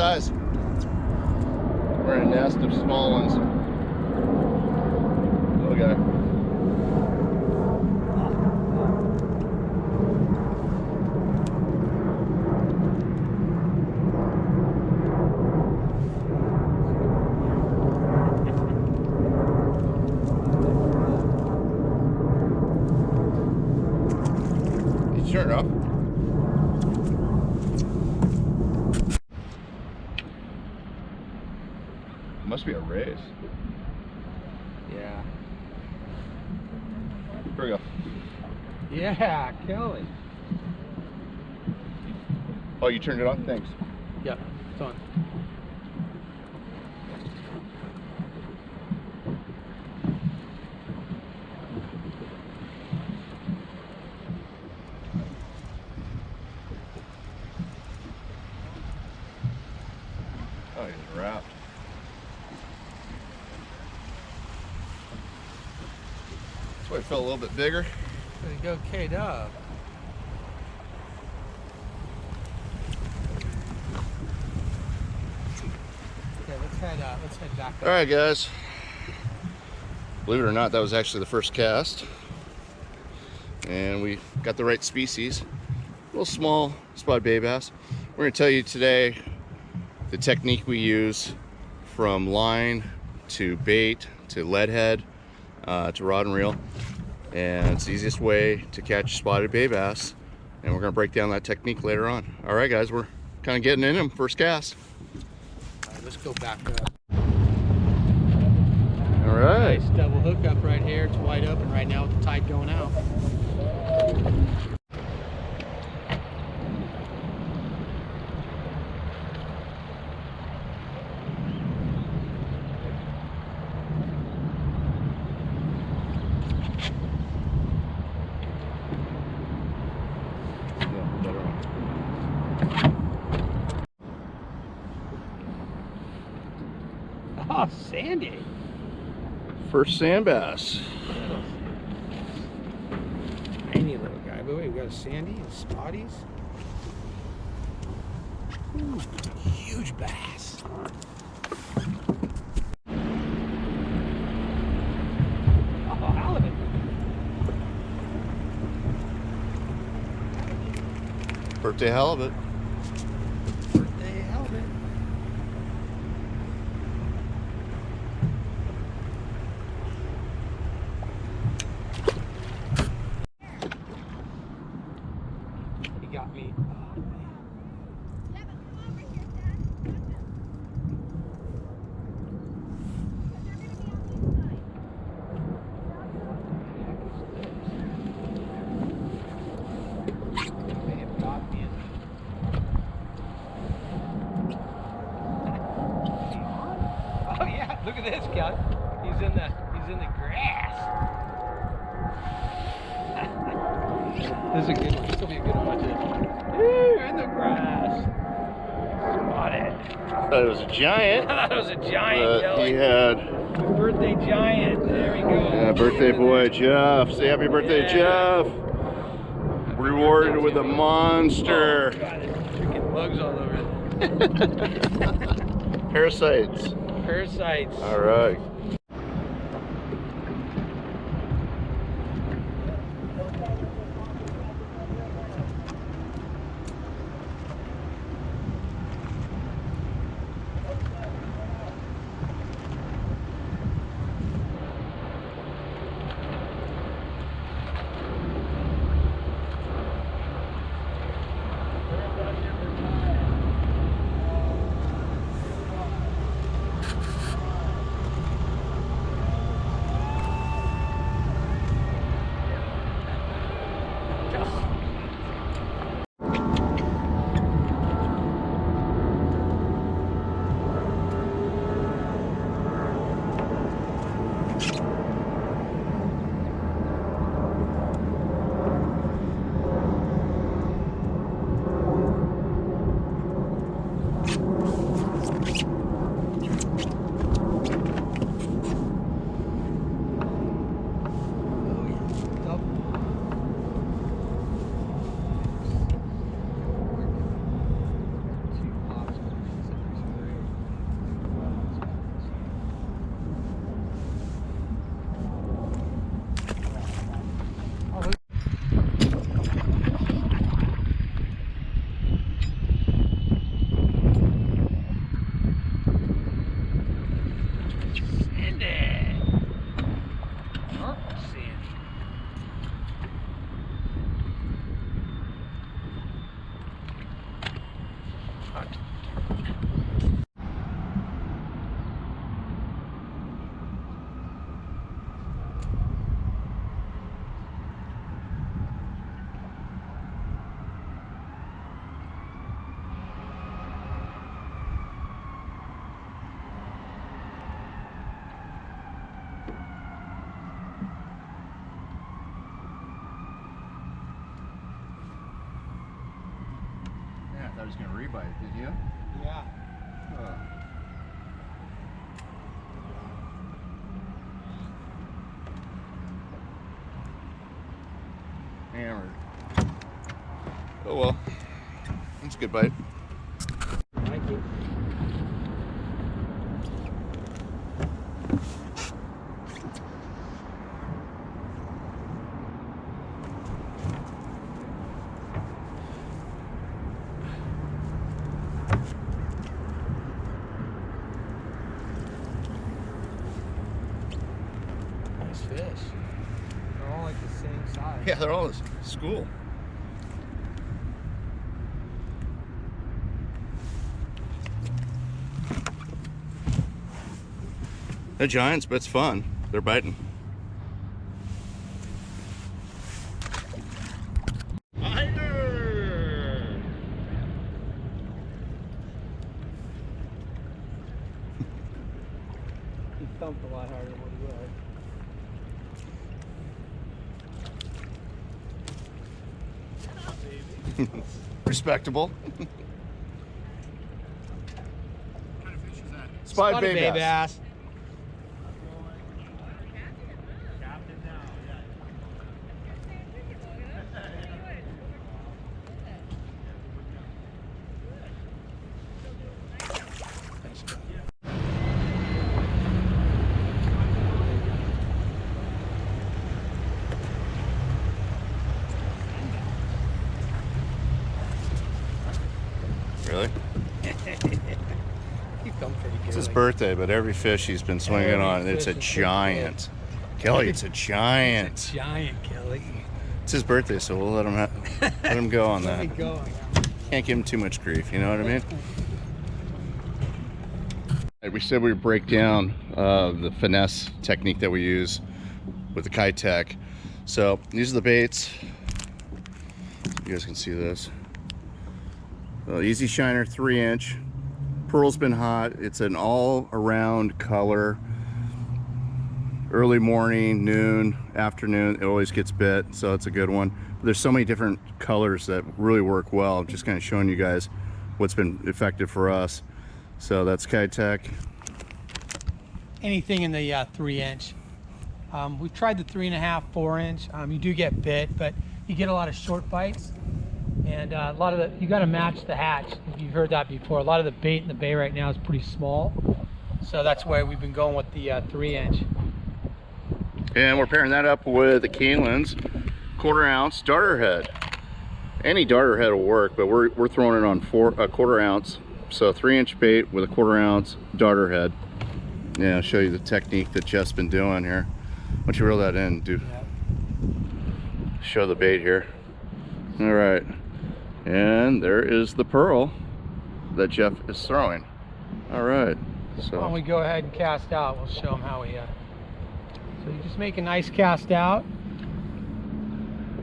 size. We're in a nest of small ones. Little guy. Turn it off. Must be a race. Yeah. Here we go. Yeah, Kelly. Oh, you turned it on? Thanks. Yep, it's on. Oh, he's wrapped. That's why it felt a little bit bigger. There you go, K-Dub. Okay, let's head back up. All right, guys. Believe it or not, that was actually the first cast. And we got the right species. A little small spotted bay bass. We're gonna tell you today the technique we use from line to bait to lead head to rod and reel, and it's the easiest way to catch spotted bay bass, and we're going to break down that technique later on. All right, guys, we're kind of getting in them. First cast. All right, let's go back up. All right. Nice double hook up right here. It's wide open right now with the tide going out. Oh, sandy. First sand bass. Tiny little guy. But wait, we got a sandy and spotties. Ooh, huge bass. Oh, halibut. Birthday halibut. Birthday halibut. He got me. Oh, man. They have got me. Oh yeah, look at this, Kelly. He's in the grass. This is a good one. This will be a good one. Watch it. Ooh, in the grass. Spotted. I thought it was a giant. I thought it was a giant, Kelly. He had Birthday giant. There we go. birthday boy Jeff. Say happy birthday, Yeah. Jeff. Rewarded with a monster. Oh, God, there's freaking bugs all over it. Parasites. Parasites. All right. In there. Oh, sand. Yeah, I thought he was gonna rebite, did you? Yeah. Oh. Hammered. Oh well. That's a good bite. Thank you. Nice fish. They're all like the same size. Yeah, they're all this school. They're giants, but it's fun. They're biting. He thumped a lot harder than what he was. Respectable. What kind of fish is that? Spotted bay bass. bass. Captain now, yeah. Really? He thumped pretty good. It's his like- birthday, but every fish he's been swinging Every on, it's a fish is giant. Kelly, it's a giant. Giant, Kelly. It's his birthday, so we'll let him go on Let me that. go. Can't give him too much grief, you know what I mean? We said we would break down the finesse technique that we use with the Kitech. So these are the baits. You guys can see this. Easy Shiner 3-inch. Pearl's been hot. It's an all-around color. Early morning, noon, afternoon, it always gets bit, so it's a good one. There's so many different colors that really work well. I'm just kind of showing you guys what's been effective for us. So that's Kitech. Anything in the 3-inch. We've tried the 3.5, 4-inch. You do get bit, but you get a lot of short bites. And a lot of the, you got to match the hatch. If you've heard that before, a lot of the bait in the bay right now is pretty small. So that's why we've been going with the 3-inch. And we're pairing that up with the Keeneland's 1/4 ounce darter head. Any darter head will work, but we're throwing it on 1/4 ounce. So 3-inch bait with a 1/4 ounce darter head. Yeah, I'll show you the technique that Jeff's been doing here. Why don't you reel that in, dude? Yeah. Show the bait here. All right. And there is the pearl that Jeff is throwing. All right. Why don't So we go ahead and cast out? We'll show them how we. So you just make a nice cast out.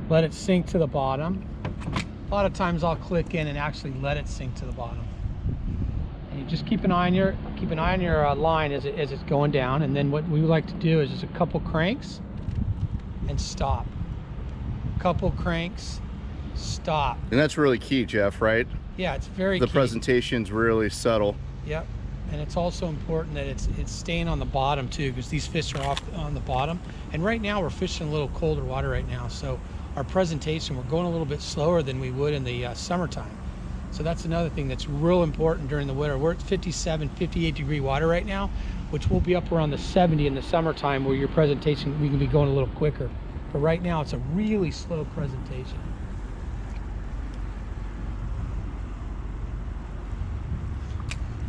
Let it sink to the bottom. A lot of times I'll click in and actually let it sink to the bottom. And you just keep an eye on your line as it's going down. And then what we like to do is just a couple cranks and stop. Couple cranks, stop. and that's really key, Jeff, right? Yeah, it's very The key. presentation's really subtle. Yep. And it's also important that it's staying on the bottom too, because these fish are off on the bottom. And right now we're fishing a little colder water right now, so our presentation, we're going a little bit slower than we would in the summertime. So that's another thing that's real important during the winter. We're at 57, 58 degree water right now, which will be up around the 70 in the summertime, where your presentation, we can be going a little quicker. But right now it's a really slow presentation.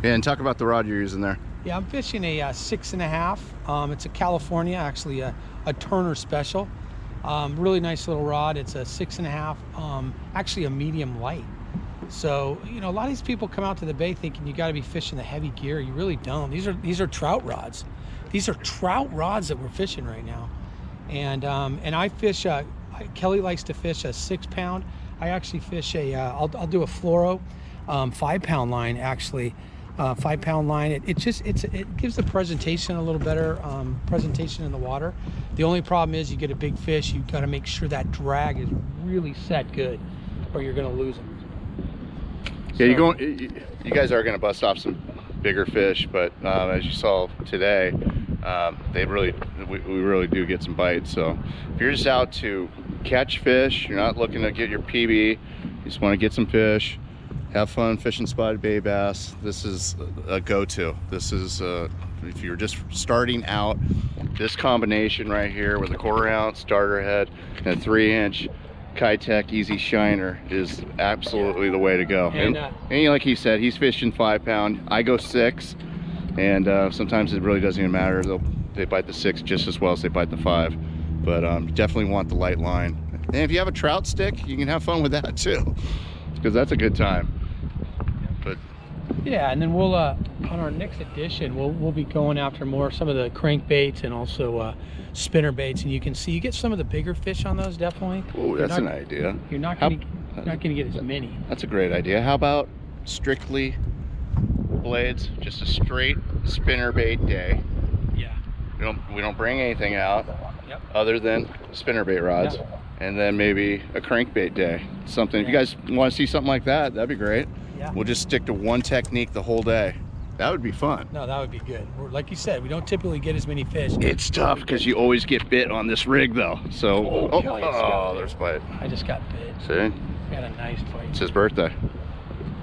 And talk about the rod you're using there. Yeah, I'm fishing a 6.5. It's a California, actually a Turner special. Really nice little rod. It's a 6.5, actually a medium light. So, you know, a lot of these people come out to the bay thinking you got to be fishing the heavy gear. You really don't. These are trout rods. These are trout rods that we're fishing right now. And I fish, Kelly likes to fish a 6-pound. I actually fish I'll do a fluoro 5-pound line, actually. 5-pound line. It gives the presentation a little better presentation in the water. The only problem is you get a big fish, you got to make sure that drag is really set good, or you're going to lose them. Yeah, so, you guys are going to bust off some bigger fish, but as you saw today, we really do get some bites. So if you're just out to catch fish, you're not looking to get your PB, you just want to get some fish, have fun fishing spotted bay bass, this is a go-to. This is if you're just starting out, this combination right here with a 1/4 ounce starter head and a 3-inch Kitech Easy Shiner is absolutely the way to go. And like he said, he's fishing 5-pound. I go 6, and sometimes it really doesn't even matter. They bite the 6 just as well as they bite the 5. But you definitely want the light line. And if you have a trout stick, you can have fun with that too, because that's a good time. But yeah, and then we'll on our next edition we'll be going after some of the crankbaits and also spinner baits, and you can see you get some of the bigger fish on those, definitely. Oh, that's an idea. You're not going to get as many. That's a great idea. How about strictly blades, just a straight spinner bait day? Yeah. We don't bring anything out. Yep. Other than spinner bait rods. Yep. And then maybe a crankbait day. Something. If you guys want to see something like that, that'd be great. Yeah. We'll just stick to one technique the whole day. That would be fun. No, that would be good. Like you said, we don't typically get as many fish. It's tough because you always get bit on this rig though. So, there's bite. I just got bit. See? Got a nice bite. It's his birthday.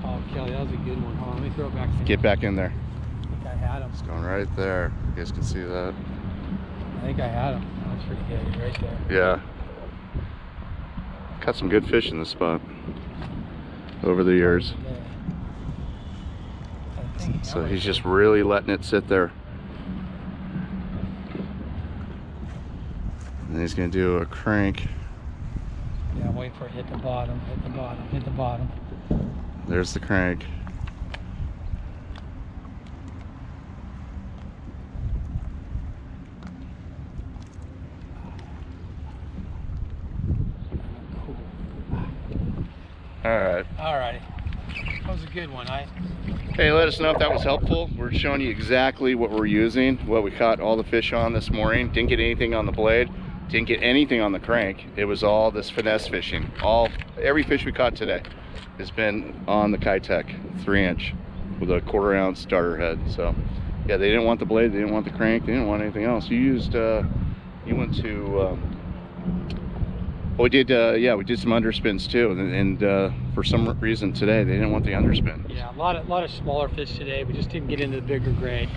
Oh, Kelly, that was a good one. Hold on, let me throw it back. Get back in there. I think I had him. It's going right there. You guys can see that. I think I had him. That was pretty good, right there. Yeah. Caught some good fish in this spot over the years. So he's just really letting it sit there. And he's gonna do a crank. Yeah, wait for it, hit the bottom, hit the bottom, hit the bottom. There's the crank. Cool. All right. That was a good one. Hey, let us know if that was helpful. We're showing you exactly what we're using, what we caught all the fish on this morning. Didn't get anything on the blade, didn't get anything on the crank. It was all this finesse fishing. Every fish we caught today has been on the Kitech 3-inch with a 1/4 ounce starter head. So yeah, they didn't want the blade, they didn't want the crank, they didn't want anything else. You went to we did some underspins too, and for some reason today they didn't want the underspin. Yeah, a lot of smaller fish today. We just didn't get into the bigger grade.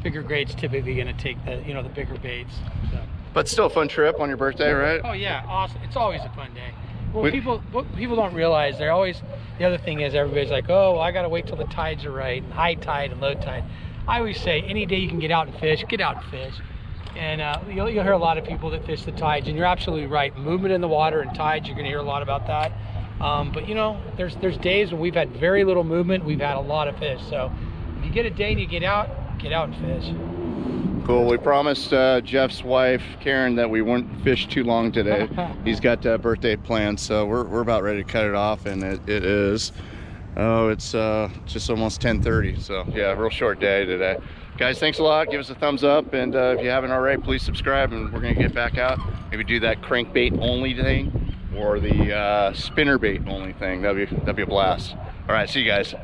Bigger grade's typically going to take the bigger baits. So. But still a fun trip on your birthday, right? Oh yeah, awesome. It's always a fun day. What people don't realize, the other thing is everybody's like, oh, I got to wait till the tides are right, and high tide and low tide. I always say any day you can get out and fish, get out and fish. And you'll hear a lot of people that fish the tides, and you're absolutely right. Movement in the water and tides, you're going to hear a lot about that. But there's days when we've had very little movement, we've had a lot of fish. So if you get a day and you get out and fish. Cool. We promised Jeff's wife, Karen, that we wouldn't fish too long today. He's got birthday plans, so we're about ready to cut it off, and it is. Oh, it's just almost 10:30. So yeah, real short day today. Guys, thanks a lot. Give us a thumbs up, and if you haven't already, please subscribe, and we're gonna get back out. Maybe do that crankbait only thing, or the spinner bait only thing. That'd be a blast. All right, see you guys.